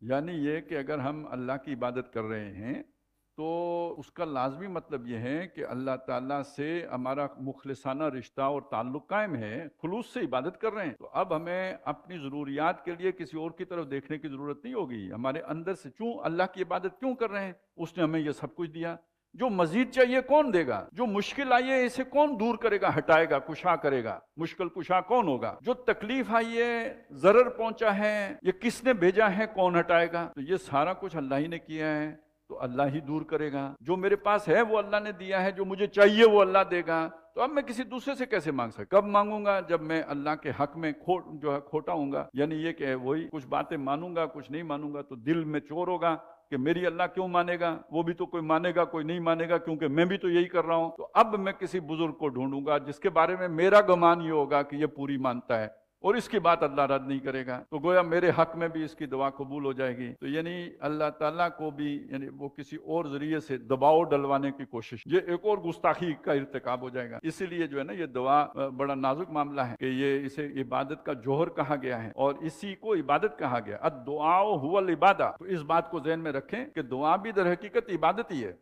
یعنی یہ کہ اگر ہم اللہ کی عبادت کر رہے ہیں تو اس کا لازمی مطلب یہ ہے کہ اللہ تعالیٰ سے ہمارا مخلصانہ رشتہ اور تعلق قائم ہے، خلوص سے عبادت کر رہے ہیں، تو اب ہمیں اپنی ضروریات کے لیے کسی اور کی طرف دیکھنے کی ضرورت نہیں ہوگی۔ ہمارے اندر سے کیوں اللہ کی عبادت کیوں کر رہے ہیں؟ اس نے ہمیں یہ سب کچھ دیا، جو مزید چاہیے کون دے گا؟ جو مشکل آئی ہے اسے کون دور کرے گا، ہٹائے گا، کشا کرے گا؟ مشکل کشا کون ہوگا؟ جو تکلیف آئی ہے، ضرر پہنچا ہے، یہ کس نے بھیجا ہے، کون ہٹائے گا؟ تو یہ سارا کچھ اللہ ہی نے کیا ہے، تو اللہ ہی دور کرے گا۔ جو میرے پاس ہے وہ اللہ نے دیا ہے، جو مجھے چاہیے وہ اللہ دے گا، تو اب میں کسی دوسرے سے کیسے مانگ سکتا؟ کب مانگوں گا؟ جب میں اللہ کے حق میں کھوٹا ہوں گا، یعنی یہ کہ وہی کچھ باتیں مانوں گا کچھ نہیں مانوں گا، تو دل میں چور ہوگا کہ میری اللہ کیوں مانے گا، وہ بھی تو کوئی مانے گا کوئی نہیں مانے گا، کیونکہ میں بھی تو یہی کر رہا ہوں۔ تو اب میں کسی بزرگ کو ڈھونڈوں گا جس کے بارے میں میرا گمان یہ ہوگا کہ یہ پوری مانتا ہے اور اس کی بات اللہ رد نہیں کرے گا، تو گویا میرے حق میں بھی اس کی دعا قبول ہو جائے گی۔ تو یعنی اللہ تعالیٰ کو بھی یعنی وہ کسی اور ذریعے سے دباؤ ڈلوانے کی کوشش، یہ ایک اور گستاخی کا ارتکاب ہو جائے گا۔ اسی لیے جو ہے نا یہ دعا بڑا نازک معاملہ ہے کہ یہ اسے عبادت کا جوہر کہا گیا ہے اور اسی کو عبادت کہا گیا۔ الدعاء هو العبادہ، تو اس بات کو ذہن میں رکھیں کہ دعا بھی در حقیقت عبادت ہی ہے۔